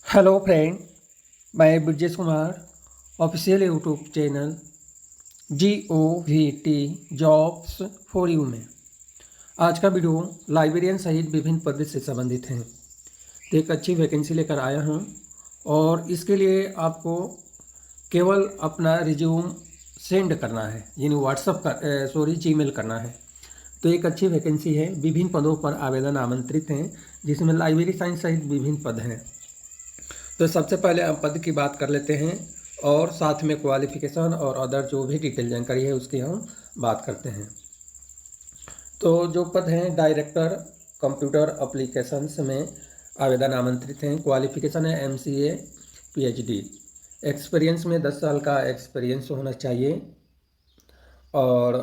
Hello friend, मैं Brajesh Kumar official YouTube channel GOVT jobs for you में आज का वीडियो लाइब्रेरियन सहित विभिन्न पद से संबंधित है। तो एक अच्छी वैकेंसी लेकर आया हूँ और इसके लिए आपको केवल अपना रिज्यूम सेंड करना है, यानी व्हाट्सअप का जीमेल करना है। तो एक अच्छी वैकेंसी है, विभिन्न पदों पर आवेदन आमंत्रित हैं, जिसमें लाइब्रेरी साइंस सहित विभिन्न पद हैं। तो सबसे पहले हम पद की बात कर लेते हैं और साथ में क्वालिफिकेशन और अदर जो भी डिटेल जानकारी है उसकी हम बात करते हैं। तो जो पद हैं डायरेक्टर कंप्यूटर एप्लीकेशंस में आवेदन आमंत्रित हैं। क्वालिफिकेशन है MCA PhD। एक्सपीरियंस में 10 साल का एक्सपीरियंस होना चाहिए और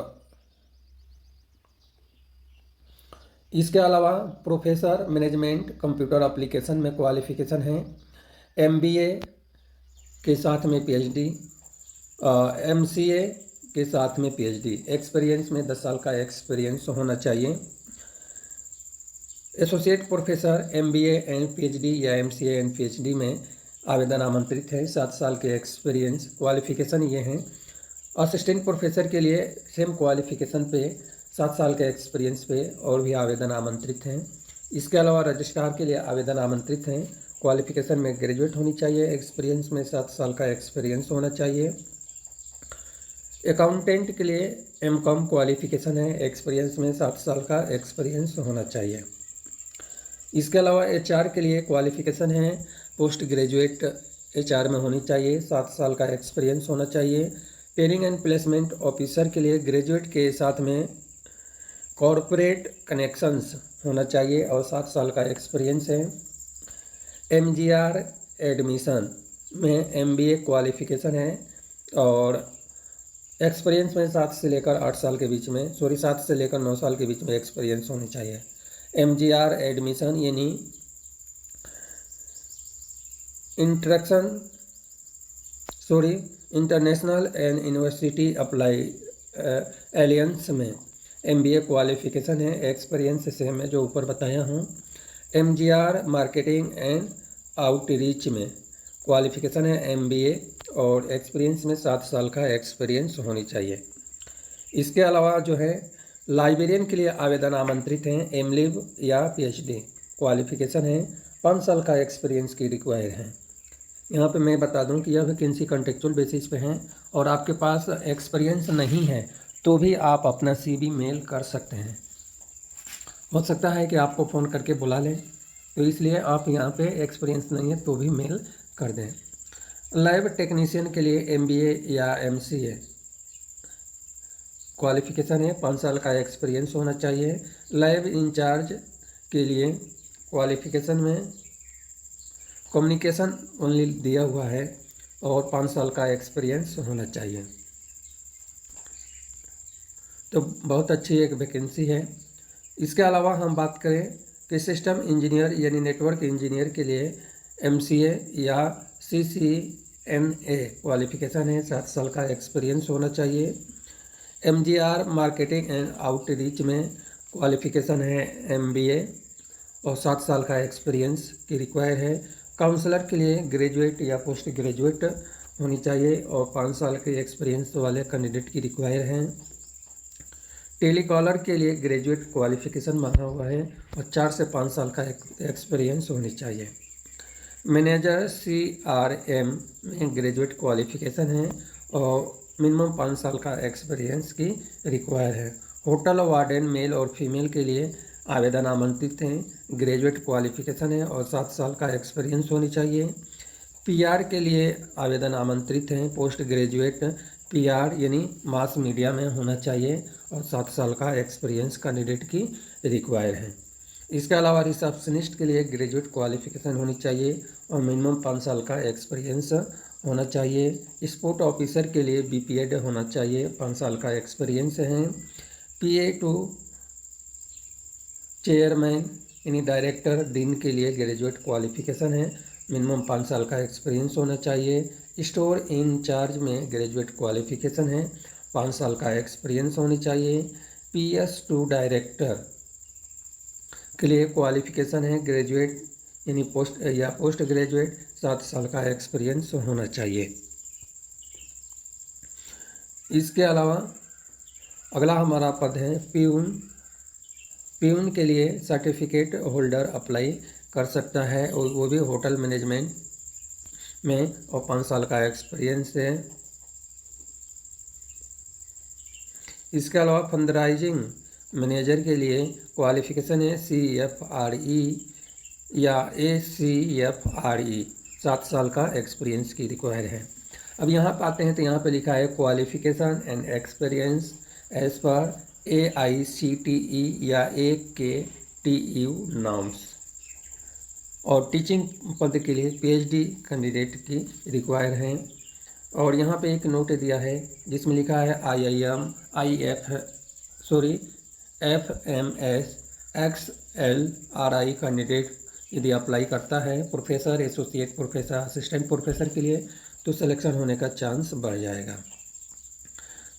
इसके अलावा प्रोफेसर मैनेजमेंट कंप्यूटर एप्लीकेशन में क्वालिफिकेशन है MBA के साथ में PhD, MCA के साथ में PhD। एक्सपीरियंस में 10 साल का एक्सपीरियंस होना चाहिए। Associate professor MBA and PhD या MCA एंड PhD में आवेदन आमंत्रित है। 7 साल के एक्सपीरियंस। क्वालिफिकेशन ये हैं। असिस्टेंट प्रोफेसर के लिए सेम क्वालिफिकेशन पे 7 साल के एक्सपीरियंस पे और भी आवेदन आमंत्रित हैं। इसके अलावा रजिस्ट्रार के लिए आवेदन आमंत्रित हैं। क्वालिफिकेशन में ग्रेजुएट होनी चाहिए, एक्सपीरियंस में 7 साल का एक्सपीरियंस होना चाहिए। अकाउंटेंट के लिए MCOM क्वालिफिकेशन है, एक्सपीरियंस में 7 साल का एक्सपीरियंस होना चाहिए। इसके अलावा HR के लिए क्वालिफिकेशन है, पोस्ट ग्रेजुएट HR में होनी चाहिए, 7 साल का एक्सपीरियंस होना चाहिए। ट्रेनिंग एंड प्लेसमेंट ऑफिसर के लिए ग्रेजुएट के साथ में कॉरपोरेट कनेक्शंस होना चाहिए और 7 साल का एक्सपीरियंस है। MGR एडमिशन में MBA क्वालिफिकेशन है और एक्सपीरियंस में 7 से लेकर 8 साल के बीच में 7 से लेकर 9 साल के बीच में एक्सपीरियंस होनी चाहिए। MGR एडमिशन यानी international and university apply aliens में MBA क्वालिफिकेशन है। एक्सपीरियंस से मैं जो ऊपर बताया हूँ। MGR मार्केटिंग एंड आउटरीच में क्वालिफिकेशन है MBA और एक्सपीरियंस में 7 साल का एक्सपीरियंस होनी चाहिए। इसके अलावा जो है लाइब्रेरियन के लिए आवेदन आमंत्रित हैं। MLib या PhD क्वालिफिकेशन है, 5 साल का एक्सपीरियंस की रिक्वायर है। यहाँ पे मैं बता दूं कि यह वैकेंसी कॉन्ट्रेक्चुअल बेसिस पे हैं और आपके पास एक्सपीरियंस नहीं है तो भी आप अपना CV मेल कर सकते हैं। हो सकता है कि आपको फ़ोन करके बुला लें, तो इसलिए आप यहाँ पे एक्सपीरियंस नहीं है तो भी मेल कर दें। लैब टेक्नीशियन के लिए MBA या MCA क्वालिफिकेशन है, 5 साल का एक्सपीरियंस होना चाहिए। लैब इंचार्ज के लिए क्वालिफिकेशन में कम्युनिकेशन ओनली दिया हुआ है और 5 साल का एक्सपीरियंस होना चाहिए। तो बहुत अच्छी एक वैकेंसी है। इसके अलावा हम बात करें कि सिस्टम इंजीनियर यानी नेटवर्क इंजीनियर के लिए MCA या CCNA क्वालिफिकेशन है, 7 साल का एक्सपीरियंस होना चाहिए। MGR मार्केटिंग एंड आउटरीच में क्वालिफिकेशन है MBA और 7 साल का एक्सपीरियंस की रिक्वायर है। काउंसलर के लिए ग्रेजुएट या पोस्ट ग्रेजुएट होनी चाहिए और 5 साल के एक्सपीरियंस वाले कैंडिडेट की रिक्वायर हैं। टेलीकॉलर के लिए ग्रेजुएट क्वालिफिकेशन मांगा हुआ है और 4 से 5 साल का एक्सपीरियंस होनी चाहिए। मैनेजर CRM में ग्रेजुएट क्वालिफिकेशन है और मिनिमम 5 साल का एक्सपीरियंस की रिक्वायर है। होटल वार्डन मेल और फीमेल के लिए आवेदन आमंत्रित हैं। ग्रेजुएट क्वालिफिकेशन है और 7 साल का एक्सपीरियंस होनी चाहिए। PR के लिए आवेदन आमंत्रित हैं। पोस्ट ग्रेजुएट PR यानी मास मीडिया में होना चाहिए और 7 साल का एक्सपीरियंस कैंडिडेट की रिक्वायर है। इसके अलावा रिसेप्शनिस्ट के लिए ग्रेजुएट क्वालिफिकेशन होनी चाहिए और मिनिमम 5 साल का एक्सपीरियंस होना चाहिए। स्पोर्ट ऑफिसर के लिए BPED होना चाहिए, 5 साल का एक्सपीरियंस है। PA टू चेयरमैन यानी डायरेक्टर डीन के लिए ग्रेजुएट क्वालिफिकेशन है, मिनिमम 5 साल का एक्सपीरियंस होना चाहिए। स्टोर इंचार्ज में ग्रेजुएट क्वालिफिकेशन है, 5 साल का एक्सपीरियंस होनी चाहिए। PS टू डायरेक्टर के लिए क्वालिफिकेशन है ग्रेजुएट यानी पोस्ट ग्रेजुएट 7 साल का एक्सपीरियंस होना चाहिए। इसके अलावा अगला हमारा पद है प्यून। प्यून के लिए सर्टिफिकेट होल्डर अप्लाई कर सकता है और वो भी होटल मैनेजमेंट में और 5 साल का एक्सपीरियंस है। इसके अलावा फंडराइजिंग मैनेजर के लिए क्वालिफ़िकेशन है CFRE या ACFRE, 7 साल का एक्सपीरियंस की रिक्वायर है। अब यहाँ पर आते हैं तो यहाँ पे लिखा है qualification and experience as per AICTE या AKTU नॉर्म्स। और टीचिंग पद के लिए PhD कैंडिडेट की रिक्वायर हैं। और यहाँ पे एक नोट दिया है जिसमें लिखा है FMS XLRI कैंडिडेट यदि अप्लाई करता है professor, associate professor, assistant professor के लिए तो सिलेक्शन होने का चांस बढ़ जाएगा।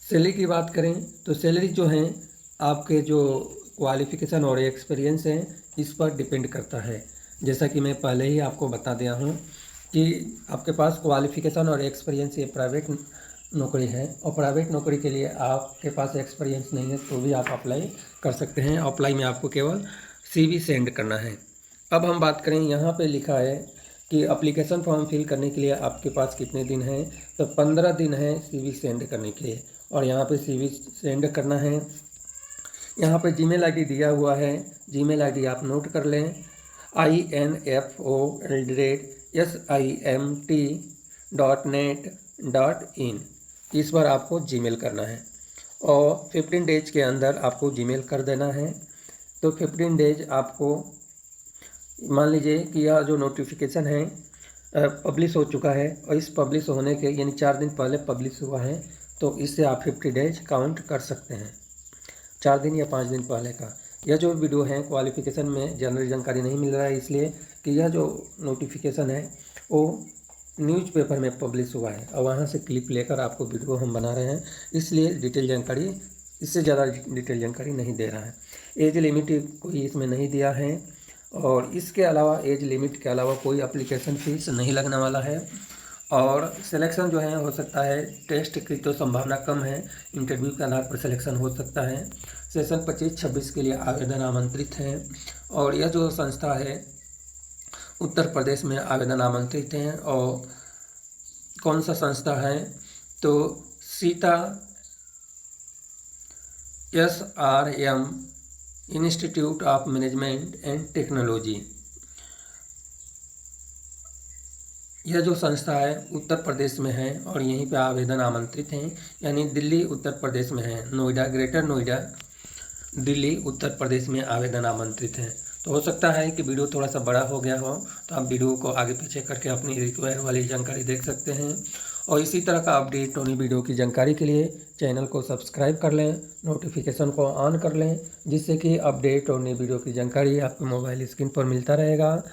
सैलरी की बात करें तो सैलरी जो है आपके जो क्वालिफ़िकेशन और एक्सपीरियंस है इस पर डिपेंड करता है। जैसा कि मैं पहले ही आपको बता दिया हूँ कि आपके पास क्वालिफ़िकेशन और एक्सपीरियंस ये प्राइवेट नौकरी है और प्राइवेट नौकरी के लिए आपके पास एक्सपीरियंस नहीं है तो भी आप अप्लाई कर सकते हैं। अप्लाई में आपको केवल CV सेंड करना है। अब हम बात करें, यहाँ पे लिखा है कि एप्लीकेशन फॉर्म फिल करने के लिए आपके पास कितने दिन हैं, तो 15 दिन है CV सेंड करने के लिए। और यहाँ पे CV सेंड करना है। यहाँ पे जीमेल ID दिया हुआ है, जीमेल ID आप नोट कर लें, info@simt.net.in। इस पर आपको जीमेल करना है और 15 डेज के अंदर आपको जीमेल कर देना है। तो 15 डेज आपको मान लीजिए कि यह जो नोटिफिकेशन है पब्लिश हो चुका है और इस पब्लिश होने के यानी 4 दिन पहले पब्लिश हुआ है तो इससे आप 50 डेज काउंट कर सकते हैं, 4 दिन या 5 दिन पहले का। यह जो वीडियो है क्वालिफ़िकेशन में जनरल जानकारी नहीं मिल रहा है इसलिए कि यह जो नोटिफिकेशन है वो न्यूज़पेपर में पब्लिश हुआ है और वहाँ से क्लिप लेकर आपको वीडियो हम बना रहे हैं, इसलिए डिटेल जानकारी इससे ज़्यादा डिटेल जानकारी नहीं दे रहा है। एज लिमिट कोई इसमें नहीं दिया है और इसके अलावा एज लिमिट के अलावा कोई एप्लीकेशन फ़ीस नहीं लगने वाला है। और सिलेक्शन जो है हो सकता है, टेस्ट की तो संभावना कम है, इंटरव्यू के आधार पर सिलेक्शन हो सकता है। सेशन 25-26 के लिए आवेदन आमंत्रित हैं और यह जो संस्था है उत्तर प्रदेश में आवेदन आमंत्रित हैं। और कौन सा संस्था है तो Sita SRM institute of management and technology. यह जो संस्था है उत्तर प्रदेश में है और यहीं पे आवेदन आमंत्रित हैं, यानी दिल्ली उत्तर प्रदेश में है, नोएडा, ग्रेटर नोएडा दिल्ली उत्तर प्रदेश में आवेदन आमंत्रित हैं। तो हो सकता है कि वीडियो थोड़ा सा बड़ा हो गया हो तो आप वीडियो को आगे पीछे करके अपनी रिक्वायर वाली जानकारी देख सकते हैं। और इसी तरह का अपडेट और वीडियो की जानकारी के लिए चैनल को सब्सक्राइब कर लें, नोटिफिकेशन को ऑन कर लें, जिससे कि अपडेट और नई वीडियो की जानकारी आपके मोबाइल स्क्रीन पर मिलता रहेगा।